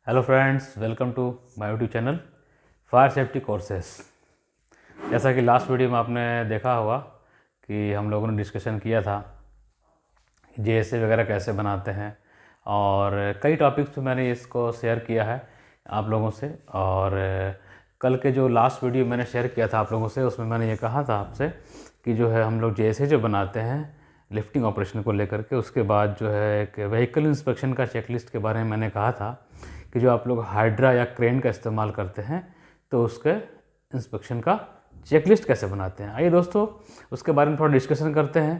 Hello friends, welcome to my YouTube channel fire safety courses. जैसा कि last video में आपने देखा होगा कि हम लोगों ने डिस्कशन किया था जेएसए वगैरह कैसे बनाते हैं, और कई टॉपिक्स पे मैंने इसको शेयर किया है आप लोगों से। और कल के जो लास्ट वीडियो मैंने शेयर किया था आप लोगों से, उसमें मैंने ये कहा था आपसे कि जो है हम लोग जेएसए जो बनाते हैं लिफ्टिंग ऑपरेशन को लेकर के, उसके बाद जो है एक व्हीकल इंस्पेक्शन का चेकलिस्ट के बारे में मैंने कहा था कि जो आप लोग हाइड्रा या क्रेन का इस्तेमाल करते हैं तो उसके इंस्पेक्शन का चेकलिस्ट कैसे बनाते हैं। आइए दोस्तों, उसके बारे में थोड़ा डिस्कशन करते हैं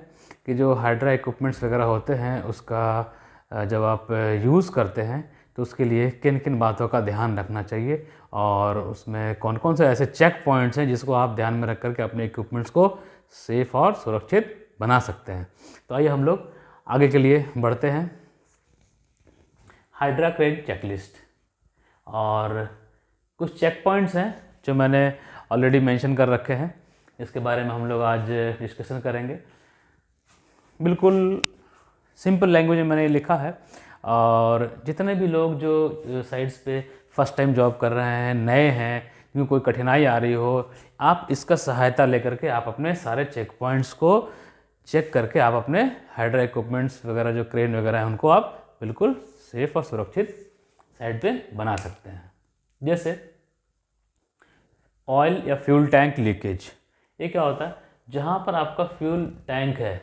कि जो हाइड्रा इक्विपमेंट्स वगैरह होते हैं उसका जब आप यूज़ करते हैं तो उसके लिए किन किन बातों का ध्यान रखना चाहिए, और उसमें कौन कौन से ऐसे चेक पॉइंट्स हैं जिसको आप ध्यान में रख करके अपने इक्विपमेंट्स को सेफ़ और सुरक्षित बना सकते हैं। तो आइए हम लोग आगे के लिए बढ़ते हैं। हाइड्रा क्रेन चेकलिस्ट, और कुछ चेक पॉइंट्स हैं जो मैंने ऑलरेडी मेंशन कर रखे हैं। इसके बारे में हम लोग आज डिस्कशन करेंगे। बिल्कुल सिंपल लैंग्वेज में मैंने लिखा है, और जितने भी लोग जो साइट्स पे फर्स्ट टाइम जॉब कर रहे हैं, नए हैं, क्योंकि कोई कठिनाई आ रही हो, आप इसका सहायता लेकर के आप अपने सारे चेक पॉइंट्स को चेक करके आप अपने हाइड्रा इक्विपमेंट्स वगैरह जो क्रेन वगैरह है उनको आप बिल्कुल सेफ और सुरक्षित साइड पे बना सकते हैं। जैसे ऑयल या फ्यूल टैंक लीकेज, ये क्या होता है? जहाँ पर आपका फ्यूल टैंक है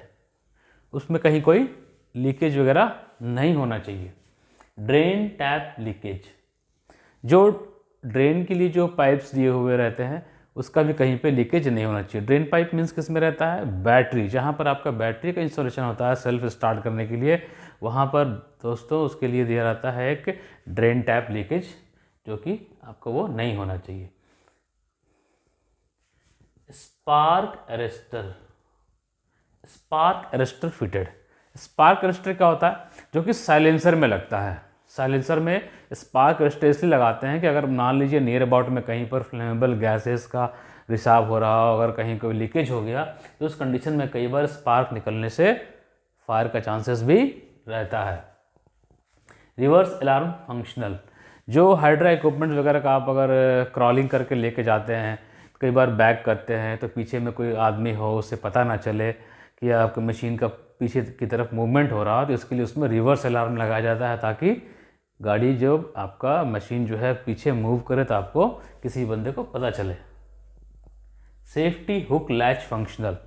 उसमें कहीं कोई लीकेज वगैरह नहीं होना चाहिए। ड्रेन टैप लीकेज, जो ड्रेन के लिए जो पाइप्स दिए हुए रहते हैं उसका भी कहीं पे लीकेज नहीं होना चाहिए। ड्रेन पाइप मीन्स किस में रहता है? बैटरी, जहाँ पर आपका बैटरी का इंस्टॉलेशन होता है सेल्फ स्टार्ट करने के लिए, वहाँ पर दोस्तों उसके लिए दिया रहता है एक ड्रेन टैप लीकेज, जो कि आपको वो नहीं होना चाहिए। Spark arrester, spark arrester fitted. Spark arrester क्या होता है? जो कि साइलेंसर में लगता है। साइलेंसर में स्पार्क अरेस्टर इसलिए लगाते हैं कि अगर मान लीजिए नियर अबाउट में कहीं पर फ्लेमेबल गैसेस का रिसाव हो रहा हो, अगर कहीं कोई लीकेज हो गया तो उस कंडीशन में कई बार स्पार्क निकलने से फायर का चांसेस भी रहता है। रिवर्स अलार्म फंक्शनल, जो हाइड्रा इक्विपमेंट वगैरह का आप अगर क्रॉलिंग करके लेके जाते हैं, कई बार बैक करते हैं तो पीछे में कोई आदमी हो, उससे पता ना चले कि आपकी मशीन का पीछे की तरफ मूवमेंट हो रहा हो, तो इसके लिए उसमें रिवर्स अलार्म लगाया जाता है ताकि गाड़ी जो आपका मशीन जो है पीछे मूव करे तो आपको किसी बंदे को पता चले। Safety hook latch functional.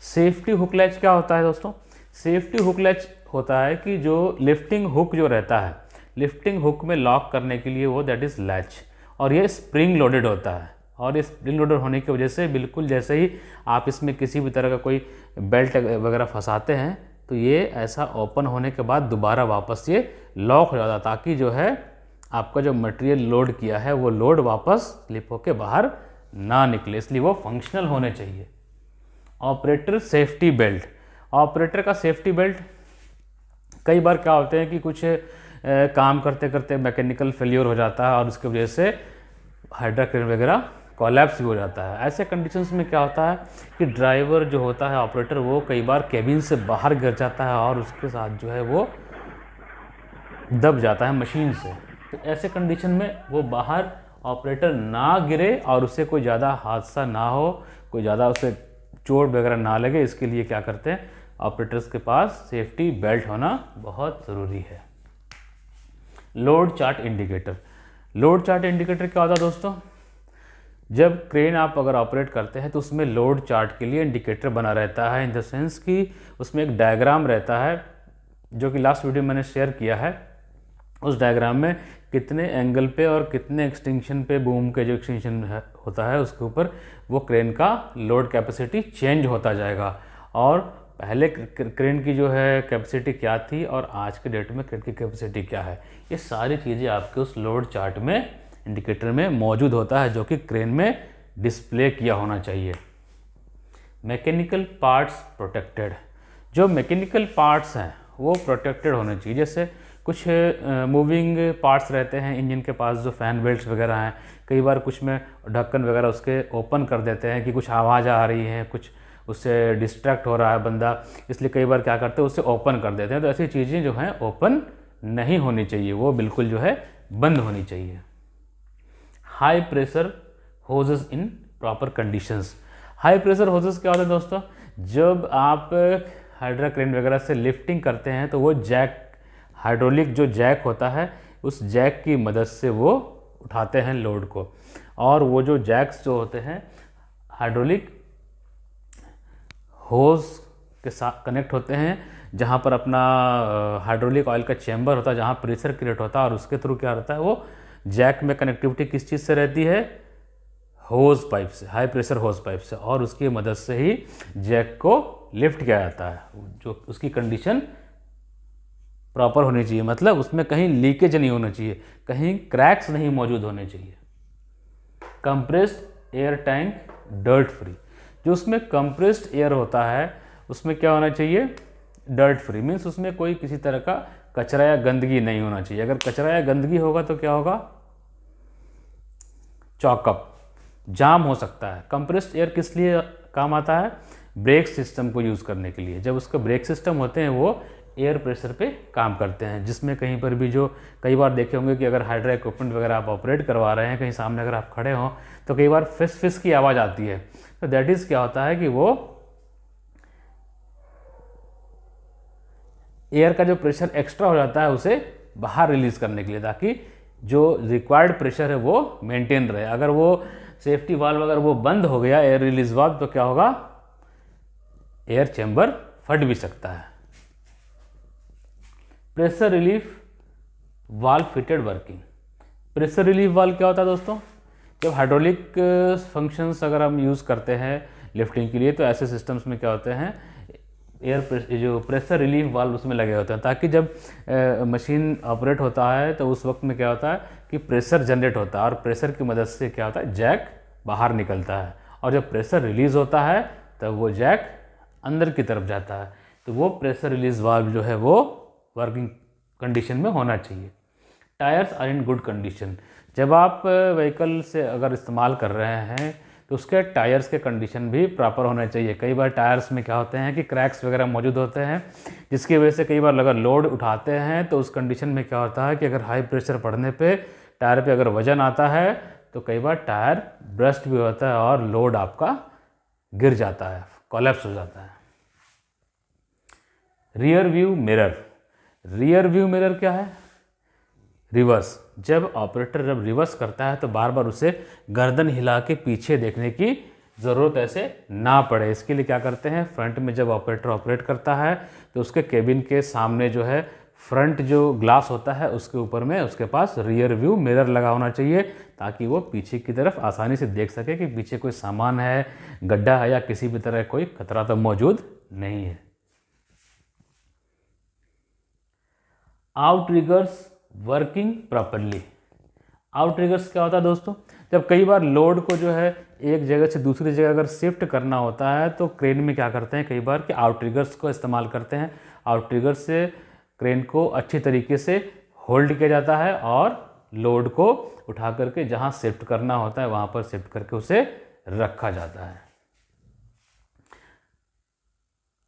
Safety hook latch क्या होता है दोस्तों? सेफ्टी हुक लैच होता है कि जो लिफ्टिंग हुक जो रहता है, लिफ्टिंग हुक में लॉक करने के लिए वो दैट इज़ लैच, और ये स्प्रिंग लोडेड होता है। और ये स्प्रिंग लोडेड होने की वजह से बिल्कुल जैसे ही आप इसमें किसी भी तरह का कोई बेल्ट वगैरह फंसाते हैं तो ये ऐसा ओपन होने के बाद दोबारा वापस ये लॉक हो जाता है, ताकि जो है आपका जो मटेरियल लोड किया है वो लोड वापस स्लिप होकर बाहर ना निकले, इसलिए वो फंक्शनल होने चाहिए। ऑपरेटर सेफ्टी बेल्ट, ऑपरेटर का सेफ्टी बेल्ट, कई बार क्या होते हैं कि कुछ काम करते करते मैकेनिकल फेलियर हो जाता है और उसकी वजह से हाइड्रा क्रेन वगैरह कोलैप्स भी हो जाता है। ऐसे कंडीशंस में क्या होता है कि ड्राइवर जो होता है, ऑपरेटर, वो कई बार केबिन से बाहर गिर जाता है और उसके साथ जो है वो दब जाता है मशीन से। तो ऐसे कंडीशन में वो बाहर ऑपरेटर ना गिरे और उससे कोई ज़्यादा हादसा ना हो, कोई ज़्यादा उसे चोट वगैरह ना लगे, इसके लिए क्या करते हैं, ऑपरेटर्स के पास सेफ्टी बेल्ट होना बहुत ज़रूरी है। Load chart indicator, load chart indicator क्या होता है दोस्तों? जब क्रेन आप अगर ऑपरेट करते हैं तो उसमें लोड चार्ट के लिए इंडिकेटर बना रहता है, इन द सेंस कि उसमें एक डायग्राम रहता है जो कि लास्ट वीडियो मैंने शेयर किया है। उस डायग्राम में कितने एंगल पे और कितने एक्सटेंशन पे बूम के जो एक्सटेंशन होता है उसके ऊपर वो क्रेन का लोड कैपेसिटी चेंज होता जाएगा, और पहले क्रेन की जो है कैपेसिटी क्या थी और आज के डेट में क्रेन की कैपेसिटी क्या है, ये सारी चीज़ें आपके उस लोड चार्ट में इंडिकेटर में मौजूद होता है, जो कि क्रेन में डिस्प्ले किया होना चाहिए। मैकेनिकल पार्ट्स प्रोटेक्टेड, जो मैकेनिकल पार्ट्स हैं वो प्रोटेक्टेड होने चाहिए। जैसे कुछ मूविंग पार्ट्स रहते हैं इंजन के पास, जो फैन बेल्ट्स वगैरह हैं, कई बार कुछ में ढक्कन वगैरह उसके ओपन कर देते हैं कि कुछ आवाज़ आ रही है, कुछ उससे डिस्ट्रैक्ट हो रहा है बंदा, इसलिए कई बार क्या करते हैं उससे ओपन कर देते हैं। तो ऐसी चीज़ें जो हैं ओपन नहीं होनी चाहिए, वो बिल्कुल जो है बंद होनी चाहिए। High pressure hoses in proper conditions. High pressure hoses क्या होता है दोस्तों, जब आप हाइड्रा क्रेन वगैरह से लिफ्टिंग करते हैं तो वो जैक, हाइड्रोलिक जो जैक होता है उस जैक की मदद से वो उठाते हैं लोड को, और वो जो जैक्स जो होते हैं हाइड्रोलिक होज के साथ कनेक्ट होते हैं, जहाँ पर अपना हाइड्रोलिक ऑयल का चैम्बर होता है जहाँ प्रेशर क्रिएट होता है, और उसके थ्रू क्या होता है वो जैक में कनेक्टिविटी किस चीज़ से रहती है, होज पाइप से, हाई प्रेशर होज पाइप से, और उसकी मदद से ही जैक को लिफ्ट किया जाता है। जो उसकी कंडीशन प्रॉपर होनी चाहिए, मतलब उसमें कहीं लीकेज नहीं होना चाहिए, कहीं क्रैक्स नहीं मौजूद होने चाहिए। Compressed air tank dirt free. जो उसमें कंप्रेस्ड एयर होता है उसमें क्या होना चाहिए, डर्ट फ्री, मीन्स उसमें कोई किसी तरह का कचरा या गंदगी नहीं होना चाहिए। अगर कचरा या गंदगी होगा तो क्या होगा, चॉकअप, जाम हो सकता है। कंप्रेस्ड एयर किस लिए काम आता है, ब्रेक सिस्टम को यूज़ करने के लिए। जब उसका ब्रेक सिस्टम होते हैं वो एयर प्रेशर पे काम करते हैं, जिसमें कहीं पर भी जो कई बार देखे होंगे कि अगर हाइड्रा इक्विपमेंट वगैरह आप ऑपरेट करवा रहे हैं, कहीं सामने अगर आप खड़े हों तो कई बार फिस फिस की आवाज़ आती है, तो दैट इज़ क्या होता है कि वो एयर का जो प्रेशर एक्स्ट्रा हो जाता है उसे बाहर रिलीज करने के लिए, ताकि जो रिक्वायर्ड प्रेशर है वो मेंटेन रहे। अगर वो सेफ्टी वाल्व अगर वो बंद हो गया, एयर रिलीज वाल्व, तो क्या होगा, एयर चैम्बर फट भी सकता है। Pressure relief valve fitted working. Pressure relief valve क्या होता है दोस्तों, जब हाइड्रोलिक फंक्शंस अगर हम यूज़ करते हैं लिफ्टिंग के लिए तो ऐसे सिस्टम्स में क्या होते हैं, जो प्रेशर रिलीफ वाल्व उसमें लगे होते हैं, ताकि जब मशीन ऑपरेट होता है तो उस वक्त में क्या होता है कि प्रेशर जनरेट होता है, और प्रेशर की मदद से क्या होता है, जैक बाहर निकलता है, और जब प्रेशर रिलीज होता है तब वो जैक अंदर की तरफ जाता है। तो वो प्रेशर रिलीज वाल्व जो है वो वर्किंग कंडीशन में होना चाहिए। Tyres are in good condition. जब आप व्हीकल से अगर इस्तेमाल कर रहे हैं तो उसके टायर्स के कंडीशन भी प्रॉपर होने चाहिए। कई बार टायर्स में क्या होते हैं कि क्रैक्स वगैरह मौजूद होते हैं, जिसकी वजह से कई बार अगर लोड उठाते हैं तो उस कंडीशन में क्या होता है कि अगर हाई प्रेशर पड़ने पे टायर पे अगर वजन आता है तो कई बार टायर ब्रस्ट भी होता है और लोड आपका गिर जाता है, कोलैप्स हो जाता है। Rear view mirror. Rear view mirror क्या है, रिवर्स। जब ऑपरेटर जब रिवर्स करता है तो बार बार उसे गर्दन हिला के पीछे देखने की ज़रूरत ऐसे ना पड़े, इसके लिए क्या करते हैं, फ्रंट में जब ऑपरेटर ऑपरेट करता है तो उसके केबिन के सामने जो है फ्रंट जो ग्लास होता है उसके ऊपर में उसके पास रियर व्यू मिरर लगा होना चाहिए, ताकि वो पीछे की तरफ आसानी से देख सके कि पीछे कोई सामान है, गड्ढा है या किसी भी तरह कोई खतरा तो मौजूद नहीं है। Outriggers working properly. आउटरिगर्स क्या होता है दोस्तों, जब कई बार लोड को जो है एक जगह से दूसरी जगह अगर शिफ्ट करना होता है तो क्रेन में क्या करते हैं कई बार कि आउटरिगर्स को इस्तेमाल करते हैं। आउटरिगर्स से क्रेन को अच्छी तरीके से होल्ड किया जाता है और लोड को उठा करके जहाँ शिफ्ट करना होता है वहाँ पर शिफ्ट करके उसे रखा जाता है।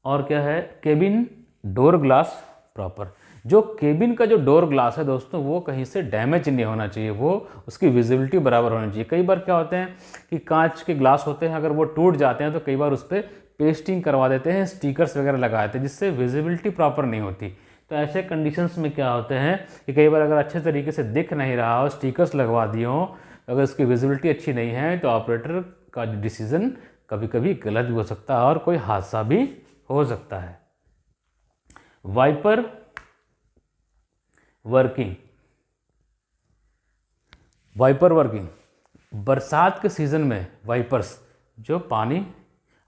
और क्या है, केबिन डोर ग्लास प्रॉपर। जो केबिन का जो डोर ग्लास है दोस्तों वो कहीं से डैमेज नहीं होना चाहिए, वो उसकी विजिबिलिटी बराबर होनी चाहिए। कई बार क्या होते हैं कि कांच के ग्लास होते हैं, अगर वो टूट जाते हैं तो कई बार उस पर पेस्टिंग करवा देते हैं, स्टिकर्स वगैरह लगा देते हैं, जिससे विजिबिलिटी प्रॉपर नहीं होती। तो ऐसे कंडीशंस में क्या होते हैं कि कई बार अगर अच्छे तरीके से दिख नहीं रहा हो, स्टिकर्स लगवा दिए हों, अगर उसकी विजिबिलिटी अच्छी नहीं है तो ऑपरेटर का डिसीज़न कभी कभी गलत भी हो सकता है और कोई हादसा भी हो सकता है। Wiper working. वाइपर वर्किंग, बरसात के सीज़न में वाइपर्स जो पानी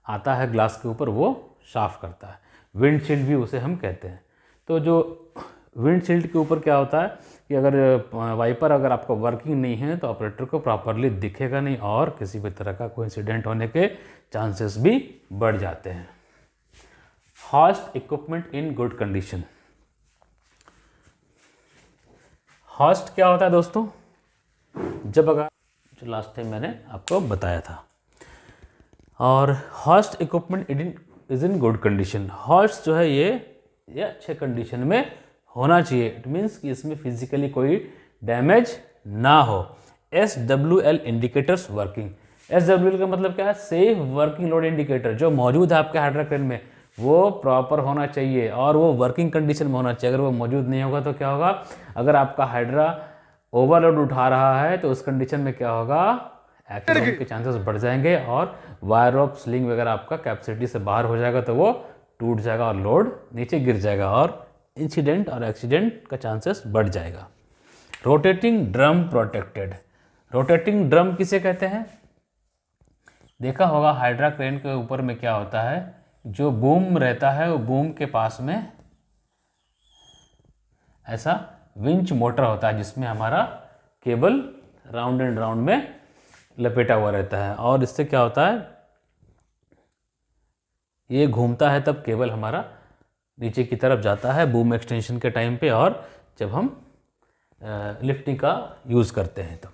आता है ग्लास के ऊपर वो साफ़ करता है, विंडशील्ड भी उसे हम कहते हैं। तो जो विंडशील्ड के ऊपर क्या होता है कि अगर वाइपर अगर आपका वर्किंग नहीं है तो ऑपरेटर को प्रॉपरली दिखेगा नहीं और किसी भी तरह का कोई इंसिडेंट होने के चांसेस भी बढ़ जाते हैं। हॉस्ट इक्विपमेंट इन गुड कंडीशन। हॉस्ट क्या होता है दोस्तों, जब अगर जो लास्ट टाइम मैंने आपको बताया था, और host equipment is in good condition. Host जो है ये अच्छे कंडीशन में होना चाहिए। इट मीन्स कि इसमें फिजिकली कोई डैमेज ना हो। SWL indicators working. SWL का मतलब क्या है? Safe working load indicator. जो मौजूद है आपके हाइड्रा क्रेन में वो प्रॉपर होना चाहिए और वो वर्किंग कंडीशन में होना चाहिए। अगर वो मौजूद नहीं होगा तो क्या होगा? अगर आपका हाइड्रा ओवरलोड उठा रहा है तो उस कंडीशन में क्या होगा? एक्सीडेंट के चांसेस बढ़ जाएंगे और वायर ऑफ स्लिंग वगैरह आपका कैपेसिटी से बाहर हो जाएगा तो वो टूट जाएगा और लोड नीचे गिर जाएगा और इंसिडेंट और एक्सीडेंट का चांसेस बढ़ जाएगा। Rotating drum protected. Rotating drum किसे कहते हैं? देखा होगा हाइड्रा क्रेन के ऊपर में क्या होता है, जो बूम रहता है वो बूम के पास में ऐसा विंच मोटर होता है जिसमें हमारा केबल राउंड एंड राउंड में लपेटा हुआ रहता है और इससे क्या होता है, ये घूमता है तब केबल हमारा नीचे की तरफ जाता है बूम एक्सटेंशन के टाइम पे और जब हम लिफ्टिंग का यूज़ करते हैं तब।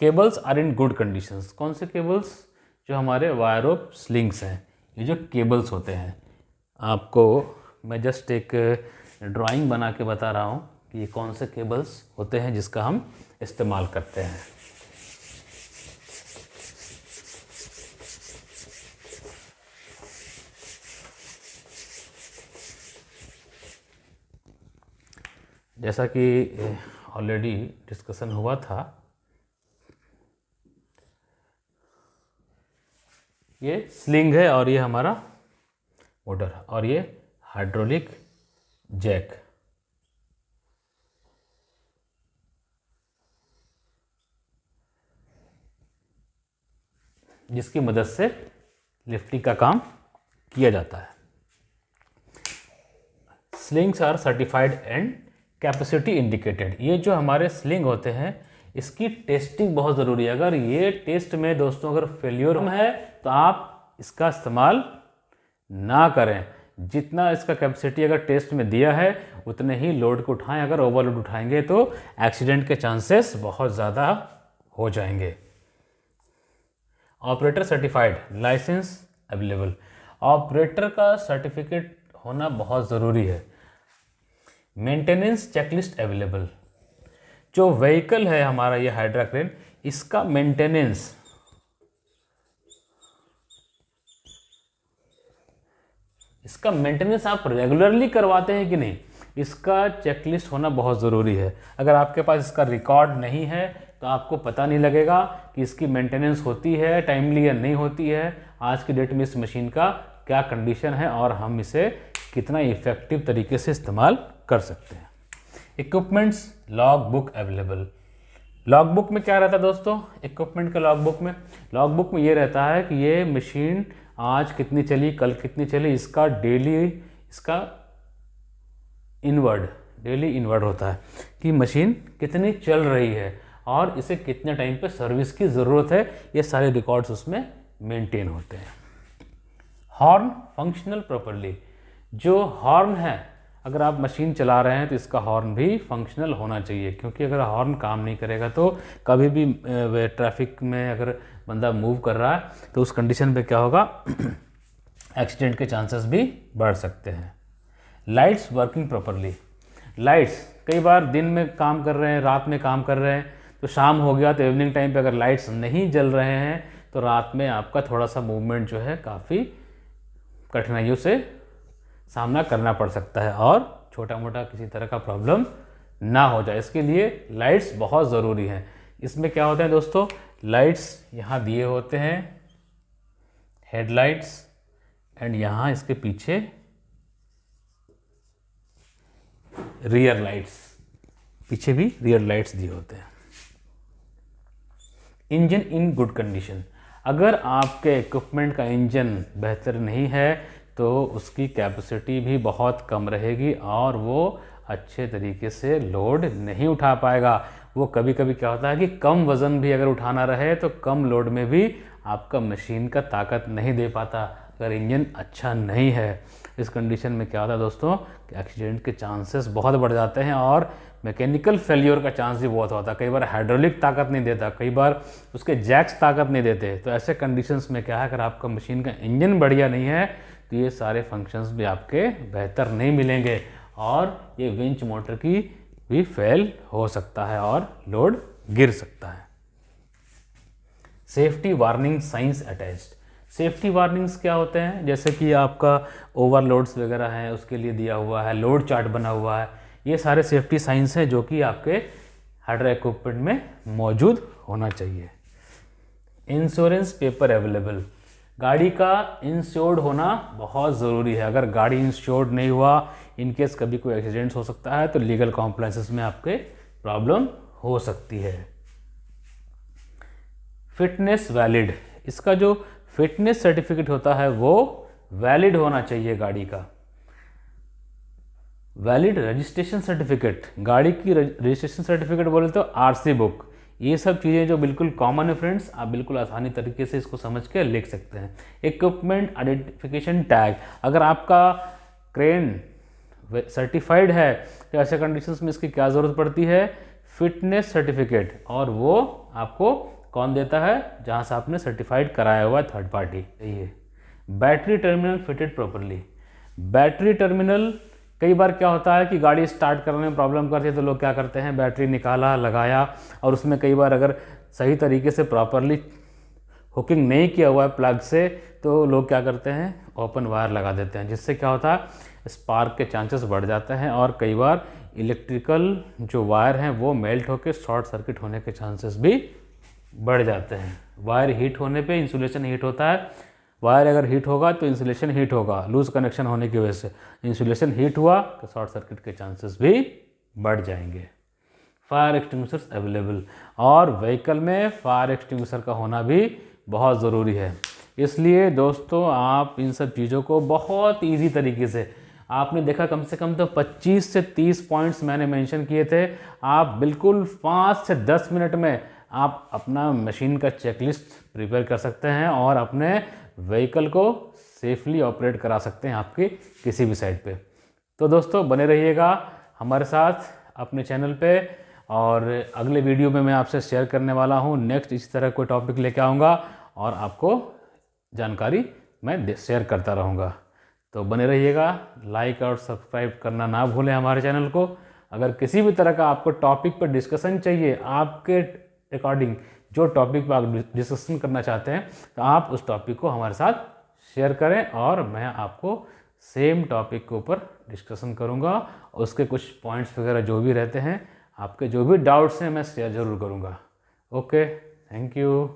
Cables are in good conditions. कौन से केबल्स? जो हमारे वायर ऑफ स्लिंग्स हैं, ये जो केबल्स होते हैं। आपको मैं जस्ट एक ड्राइंग बना के बता रहा हूँ कि ये कौन से केबल्स होते हैं जिसका हम इस्तेमाल करते हैं। जैसा कि ऑलरेडी डिस्कशन हुआ था, ये स्लिंग है और ये हमारा मोटर और ये हाइड्रोलिक जैक। जिसकी मदद से लिफ्टिंग का काम किया जाता है। Slings are certified and capacity indicated. ये जो हमारे स्लिंग होते हैं इसकी टेस्टिंग बहुत ज़रूरी है। अगर ये टेस्ट में दोस्तों अगर फेल्योर है तो आप इसका इस्तेमाल ना करें। जितना इसका कैपेसिटी अगर टेस्ट में दिया है उतने ही लोड को उठाएं। अगर ओवरलोड उठाएंगे तो एक्सीडेंट के चांसेस बहुत ज़्यादा हो जाएंगे। Operator certified licence available. Operator का सर्टिफिकेट होना बहुत ज़रूरी है। Maintenance checklist available. जो व्हीकल है हमारा ये हाइड्रा क्रेन, इसका मेंटेनेंस आप रेगुलरली करवाते हैं कि नहीं, इसका चेकलिस्ट होना बहुत ज़रूरी है। अगर आपके पास इसका रिकॉर्ड नहीं है तो आपको पता नहीं लगेगा कि इसकी मेंटेनेंस होती है टाइमली या नहीं होती है। आज की डेट में इस मशीन का क्या कंडीशन है और हम इसे कितना इफ़ेक्टिव तरीके से इस्तेमाल कर सकते हैं। Equipments log book available. Log book में क्या रहता है दोस्तों? इक्विपमेंट के लॉग बुक में ये रहता है कि ये मशीन आज कितनी चली, कल कितनी चली, इसका डेली इनवर्ड होता है कि मशीन कितनी चल रही है और इसे कितने टाइम पे सर्विस की ज़रूरत है। ये सारे रिकॉर्ड्स उसमें मेंटेन होते हैं। Horn functional properly. जो हॉर्न है, अगर आप मशीन चला रहे हैं तो इसका हॉर्न भी फंक्शनल होना चाहिए, क्योंकि अगर हॉर्न काम नहीं करेगा तो कभी भी ट्रैफिक में अगर बंदा मूव कर रहा है तो उस कंडीशन पे क्या होगा, एक्सीडेंट के चांसेस भी बढ़ सकते हैं। Lights working properly. लाइट्स कई बार दिन में काम कर रहे हैं, रात में काम कर रहे हैं, तो शाम हो गया तो इवनिंग टाइम पे अगर लाइट्स नहीं जल रहे हैं तो रात में आपका थोड़ा सा मूवमेंट जो है काफ़ी कठिनाइयों से सामना करना पड़ सकता है और छोटा मोटा किसी तरह का प्रॉब्लम ना हो जाए। इसके लिए लाइट्स बहुत ज़रूरी हैं। इसमें क्या होता है दोस्तों, लाइट्स यहाँ दिए होते हैं, हेडलाइट्स, एंड यहाँ इसके पीछे रियर लाइट्स, पीछे भी रियर लाइट्स दिए होते हैं। इंजन इन गुड कंडीशन। अगर आपके इक्विपमेंट का इंजन बेहतर नहीं है तो उसकी कैपेसिटी भी बहुत कम रहेगी और वो अच्छे तरीके से लोड नहीं उठा पाएगा। वो कभी कभी क्या होता है कि कम वज़न भी अगर उठाना रहे तो कम लोड में भी आपका मशीन का ताकत नहीं दे पाता अगर इंजन अच्छा नहीं है। इस कंडीशन में क्या होता है दोस्तों कि एक्सीडेंट के चांसेस बहुत बढ़ जाते हैं और मैकेनिकल फेल्योर का चांस भी बहुत होता है। कई बार हाइड्रोलिक ताकत नहीं देता, कई बार उसके जैक्स ताकत नहीं देते। तो ऐसे कंडीशंस में क्या है, अगर आपका मशीन का इंजन बढ़िया नहीं है तो ये सारे फंक्शंस भी आपके बेहतर नहीं मिलेंगे और ये विंच मोटर की भी फेल हो सकता है और लोड गिर सकता है। Safety warning science attached. Safety warnings क्या होते हैं, जैसे कि आपका ओवरलोड्स वगैरह हैं उसके लिए दिया हुआ है, लोड चार्ट बना हुआ है, ये सारे सेफ्टी साइंस हैं जो कि आपके हाइड्रा इक्विपमेंट में मौजूद होना चाहिए। Insurance paper available. गाड़ी का इंश्योर्ड होना बहुत ज़रूरी है। अगर गाड़ी इंश्योर्ड नहीं हुआ, इनकेस कभी कोई एक्सीडेंट्स हो सकता है तो लीगल कॉम्प्लाइंसेस में आपके प्रॉब्लम हो सकती है। Fitness valid. इसका जो फिटनेस सर्टिफिकेट होता है वो वैलिड होना चाहिए गाड़ी का। वैलिड रजिस्ट्रेशन सर्टिफिकेट, गाड़ी की रजिस्ट्रेशन सर्टिफिकेट बोले तो आरसी बुक, ये सब चीज़ें जो बिल्कुल कॉमन है फ्रेंड्स, आप बिल्कुल आसानी तरीके से इसको समझ के लिख सकते हैं। इक्विपमेंट आइडेंटिफिकेशन टैग, अगर आपका क्रेन सर्टिफाइड है तो ऐसे कंडीशंस में इसकी क्या ज़रूरत पड़ती है, फिटनेस सर्टिफिकेट, और वो आपको कौन देता है, जहाँ से आपने सर्टिफाइड कराया हुआ है, थर्ड पार्टी। ये battery terminal fitted properly. Battery terminal, कई बार क्या होता है कि गाड़ी स्टार्ट करने में प्रॉब्लम करती है तो लोग क्या करते हैं, बैटरी निकाला, लगाया, और उसमें कई बार अगर सही तरीके से प्रॉपरली हुकिंग नहीं किया हुआ है प्लग से तो लोग क्या करते हैं, ओपन वायर लगा देते हैं, जिससे क्या होता है स्पार्क के चांसेस बढ़ जाते हैं और कई बार इलेक्ट्रिकल जो वायर हैं वो मेल्ट होकर शॉर्ट सर्किट होने के चांसेस भी बढ़ जाते हैं। वायर हीट होने पे इंसुलेशन हीट होता है, वायर अगर हीट होगा तो इंसुलेशन हीट होगा, लूज कनेक्शन होने की वजह से इंसुलेशन हीट हुआ तो शॉर्ट सर्किट के चांसेस भी बढ़ जाएंगे। फायर एक्सटिंग्विशर्स अवेलेबल, और व्हीकल में फायर एक्सटिंग्विशर का होना भी बहुत ज़रूरी है। इसलिए दोस्तों आप इन सब चीज़ों को बहुत ईजी तरीके से, आपने देखा कम से कम तो 25 से 30 पॉइंट्स मैंने मेंशन किए थे, आप बिल्कुल 5 से 10 मिनट में आप अपना मशीन का चेकलिस्ट प्रिपेयर कर सकते हैं और अपने व्हीकल को सेफली ऑपरेट करा सकते हैं आपके किसी भी साइड पे। तो दोस्तों बने रहिएगा हमारे साथ अपने चैनल पे, और अगले वीडियो में मैं आपसे शेयर करने वाला हूँ नेक्स्ट इसी तरह कोई टॉपिक लेके आऊँगा और आपको जानकारी मैं शेयर करता रहूँगा। तो बने रहिएगा, लाइक और सब्सक्राइब करना ना भूलें हमारे चैनल को। अगर किसी भी तरह का आपको टॉपिक पर डिस्कशन चाहिए, आपके अकॉर्डिंग जो टॉपिक पर आप डिस्कशन करना चाहते हैं, तो आप उस टॉपिक को हमारे साथ शेयर करें और मैं आपको सेम टॉपिक के ऊपर डिस्कशन करूंगा। उसके कुछ पॉइंट्स वगैरह जो भी रहते हैं, आपके जो भी डाउट्स हैं, मैं शेयर ज़रूर करूंगा। Okay, thank you.